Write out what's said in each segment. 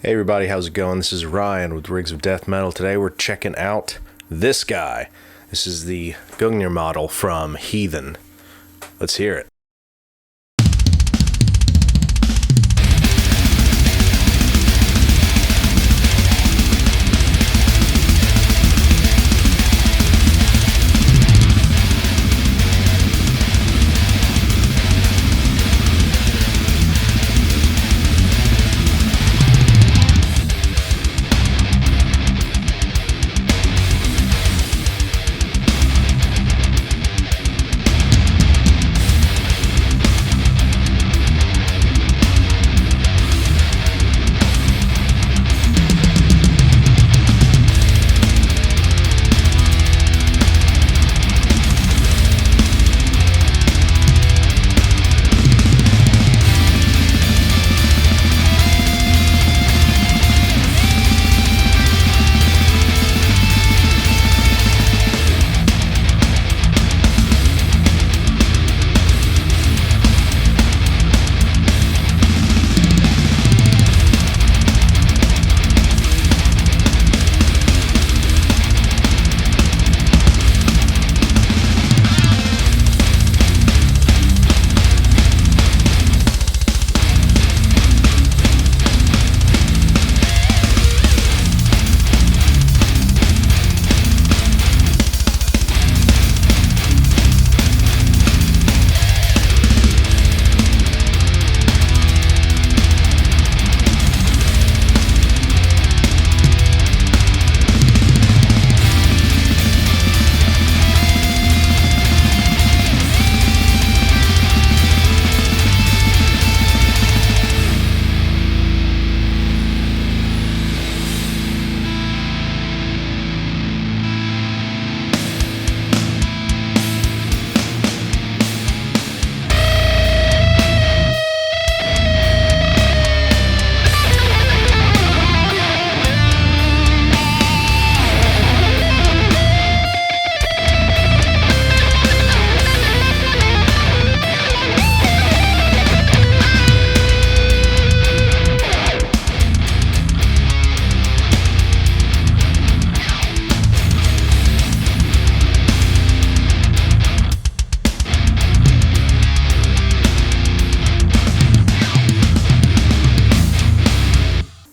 Hey everybody, how's it going? This is Ryan with Rigs of Death Metal. Today we're checking out this guy. This is the Gungnir model from Heathen. Let's hear it.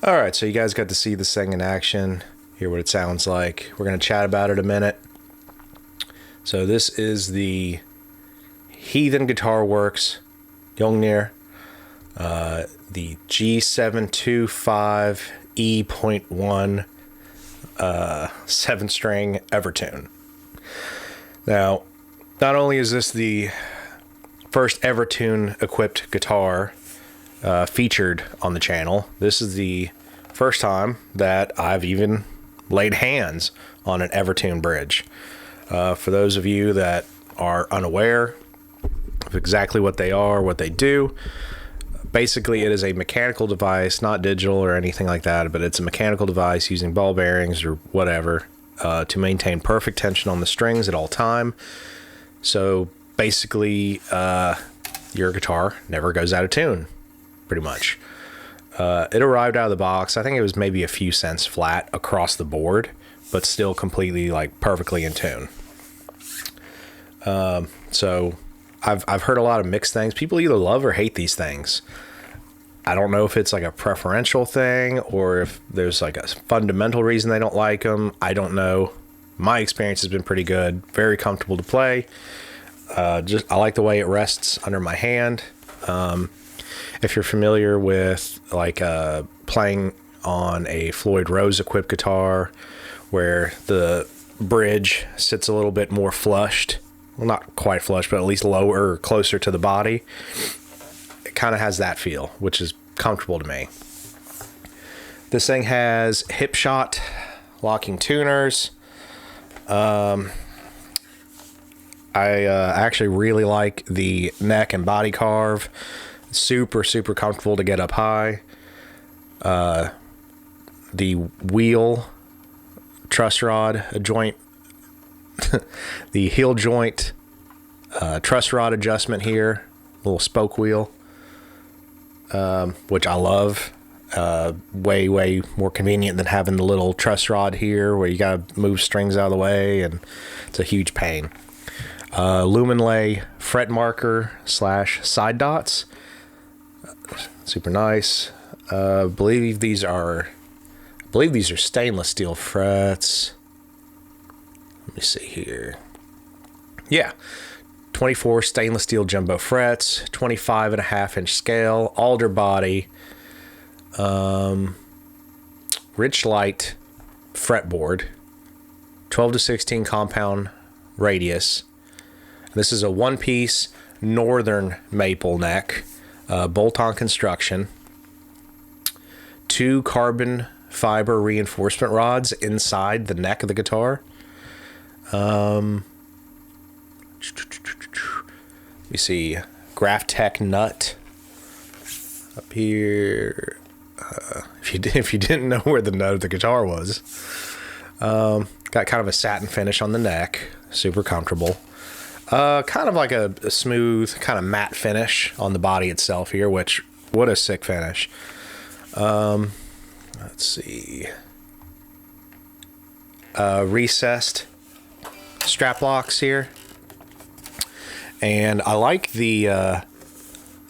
Alright, so you guys got to see this thing in action, hear what it sounds like. We're going to chat about it a minute. So this is the Heathen Guitar Works Gungnir, the G725E.1 7-string Evertune. Now, not only is this the first Evertune equipped guitar featured on the channel, this is the first time that I've even laid hands on an Evertune bridge. For those of you that are unaware of exactly what they are, what they do, basically it is a mechanical device, not digital or anything like that, but it's a mechanical device using ball bearings or whatever to maintain perfect tension on the strings at all time. So basically your guitar never goes out of tune, pretty much. It arrived out of the box. I think it was maybe a few cents flat across the board, but still completely, like, perfectly in tune. So I've heard a lot of mixed things. People either love or hate these things. I don't know if it's like a preferential thing or if there's like a fundamental reason they don't like them. I don't know. My experience has been pretty good. Very comfortable to play. I like the way it rests under my hand. If you're familiar with like playing on a Floyd Rose equipped guitar where the bridge sits a little bit more flushed, well, not quite flush, but at least lower or closer to the body, it kind of has that feel, which is comfortable to me. This thing has hip shot locking tuners. I actually really like the neck and body carve. Super comfortable to get up high. The wheel truss rod joint, the heel joint truss rod adjustment here, little spoke wheel, which I love. Way more convenient than having the little truss rod here where you got to move strings out of the way, and it's a huge pain. Lumenlay fret marker / side dots. Super nice. I believe these are stainless steel frets. Let me see here. Yeah. 24 stainless steel jumbo frets, 25.5-inch scale, alder body, rich light fretboard, 12 to 16 compound radius. This is a one-piece northern maple neck, bolt-on construction, 2 carbon fiber reinforcement rods inside the neck of the guitar. Let me see, Graphtec nut up here. If you didn't know where the nut of the guitar was, got kind of a satin finish on the neck, super comfortable. Kind of like a smooth, kind of matte finish on the body itself here, which, what a sick finish. Let's see. Recessed strap locks here. And I like the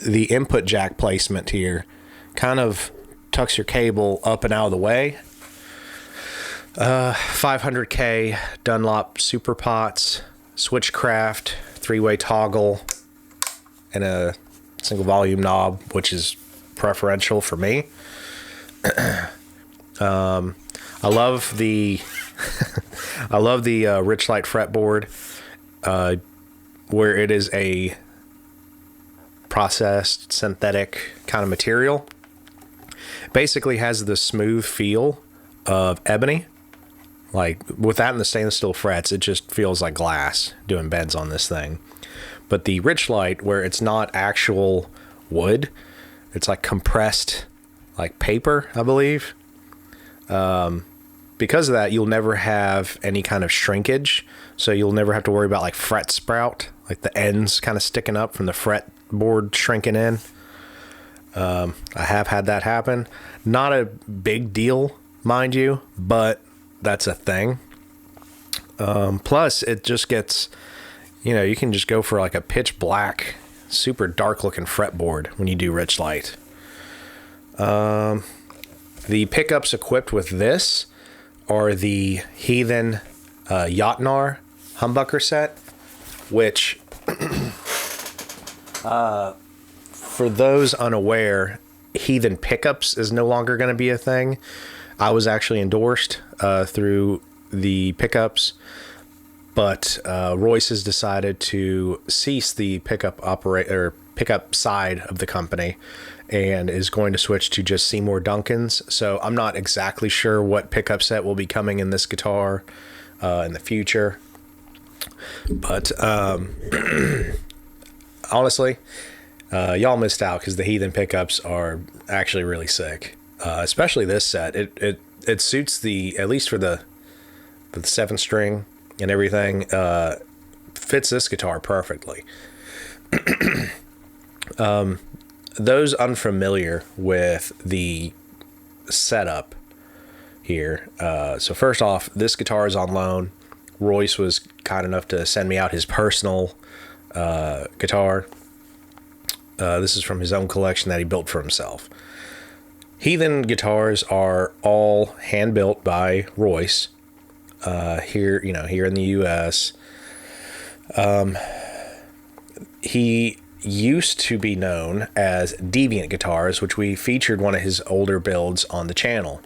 input jack placement here. Kind of tucks your cable up and out of the way. 500K Dunlop Super Pots, Switchcraft, 3-way toggle, and a single volume knob, which is preferential for me. I love the I love the Rich Light fretboard, where it is a processed synthetic kind of material. Basically has the smooth feel of ebony. Like, with that and the stainless steel frets, it just feels like glass doing bends on this thing. But the Rich Light, where it's not actual wood, it's like compressed, like paper, I believe. Because of that, you'll never have any kind of shrinkage. So you'll never have to worry about like fret sprout, like the ends kind of sticking up from the fretboard shrinking in. I have had that happen. Not a big deal, mind you, but that's a thing. Plus, it just gets, you can just go for like a pitch black, super dark looking fretboard when you do Rich Light. The pickups equipped with this are the Heathen Gungnir humbucker set, which, for those unaware, Heathen pickups is no longer going to be a thing. I was actually endorsed through the pickups, but Royce has decided to cease the pickup side of the company and is going to switch to just Seymour Duncan's. So I'm not exactly sure what pickup set will be coming in this guitar in the future. But honestly, y'all missed out, because the Heathen pickups are actually really sick. Especially this set. It suits at least for the 7-string and everything, fits this guitar perfectly. Those unfamiliar with the setup here. So first off, this guitar is on loan. Royce was kind enough to send me out his personal guitar. This is from his own collection that he built for himself. Heathen guitars are all hand built by Royce here in the US. He used to be known as Deviant Guitars, which we featured one of his older builds on the channel.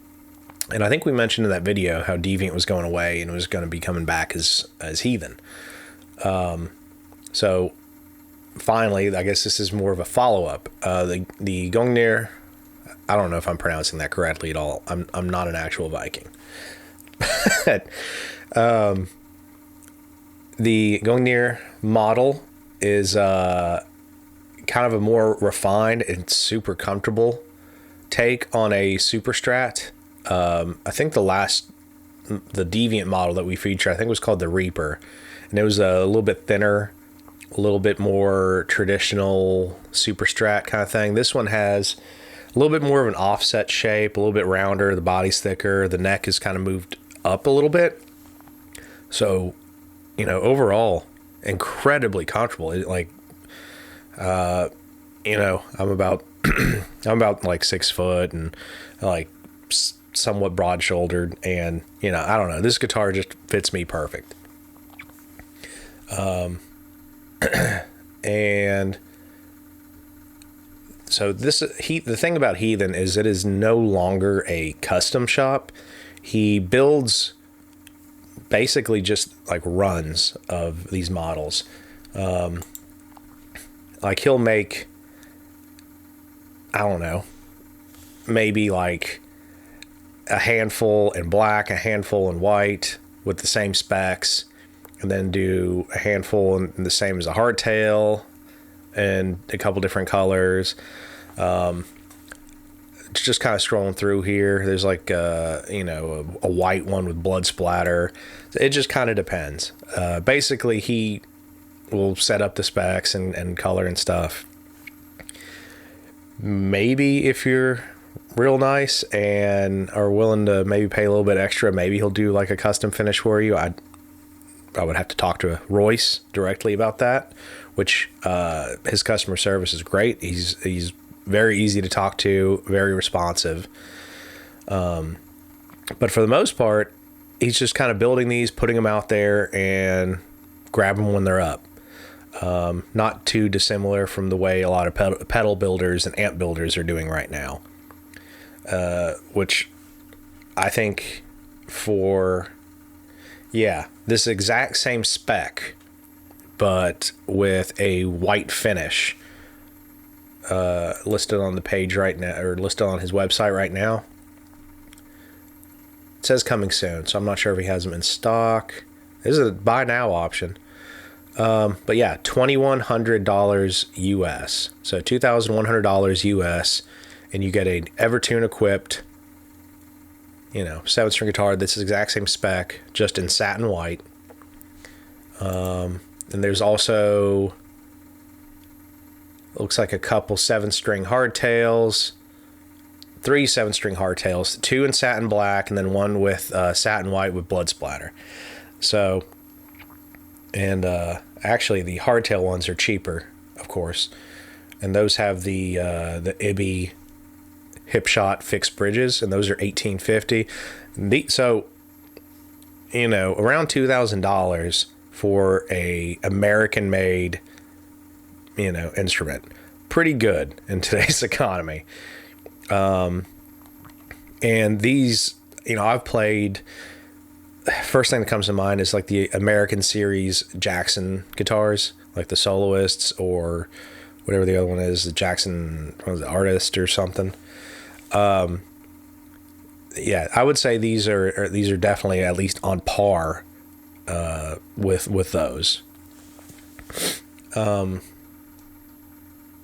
And I think we mentioned in that video how Deviant was going away and was going to be coming back as Heathen. So finally, I guess this is more of a follow-up. The Gungnir, I don't know if I'm pronouncing that correctly at all. I'm not an actual Viking. The Gungnir model is kind of a more refined and super comfortable take on a Super Strat. I think the Deviant model that we feature, I think, was called the Reaper, and it was a little bit thinner, a little bit more traditional Super Strat kind of thing. This one has a little bit more of an offset shape, a little bit rounder. The body's thicker. The neck is kind of moved up a little bit. So, you know, overall, incredibly comfortable. You know, I'm about I'm about like 6 foot and like somewhat broad shouldered, and you know, I don't know, this guitar just fits me perfect. And so the thing about Heathen is it is no longer a custom shop. He builds basically just like runs of these models. Like he'll make, I don't know, maybe like a handful in black, a handful in white with the same specs, and then do a handful in the same as a hardtail and a couple different colors. Just kind of scrolling through here. There's like, you know, a white one with blood splatter. It just kind of depends. Basically, he will set up the specs and color and stuff. Maybe if you're real nice and are willing to maybe pay a little bit extra, maybe he'll do like a custom finish for you. I would have to talk to Royce directly about that, which his customer service is great. He's very easy to talk to, very responsive. But for the most part, he's just kind of building these, putting them out there, and grab them when they're up. Not too dissimilar from the way a lot of pedal builders and amp builders are doing right now. Which I think for, this exact same spec, but with a white finish, listed on the page right now, or listed on his website right now. It says coming soon, so I'm not sure if he has them in stock. This is a buy now option. But yeah, $2,100 US. So $2,100 US, and you get an Evertune equipped, you know, 7-string guitar. This is exact same spec, just in satin white. And there's also, looks like a couple 7-string hardtails, 3 7-string hardtails, 2 in satin black, and then 1 with satin white with blood splatter. So, and actually the hardtail ones are cheaper, of course, and those have the Ibby hip shot fixed bridges, and those are $1,850. So, you know, around $2,000 for a American made, you know, instrument. Pretty good in today's economy. And these, you know, I've played, first thing that comes to mind is like the American series Jackson guitars, like the Soloists, or whatever the other one is, the Jackson, what was it, Artist or something. Yeah, I would say these are definitely at least on par with those.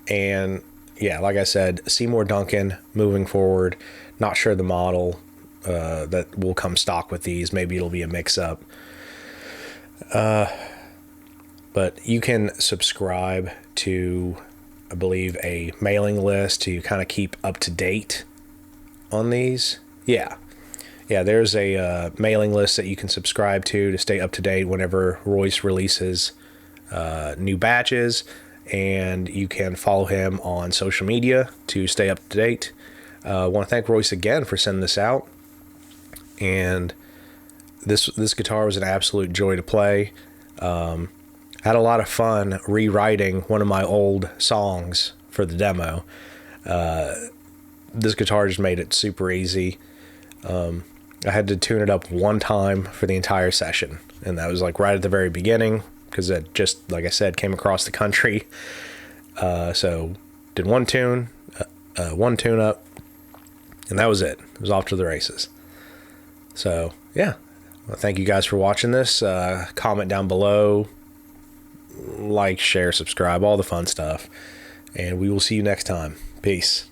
And yeah, like I said, Seymour Duncan moving forward. Not sure the model that will come stock with these. Maybe it'll be a mix-up. But you can subscribe to, I believe, a mailing list to kind of keep up to date on these. Yeah, there's a mailing list that you can subscribe to stay up to date whenever Royce releases new batches, and you can follow him on social media to stay up to date. I want to thank Royce again for sending this out, and this guitar was an absolute joy to play. I had a lot of fun rewriting one of my old songs for the demo. This guitar just made it super easy. I had to tune it up one time for the entire session, and that was like right at the very beginning, because it just, like I said, came across the country. So did one tune up, and that was it. It was off to the races. So yeah, well, thank you guys for watching this. Comment down below, like, share, subscribe, all the fun stuff, and we will see you next time. Peace.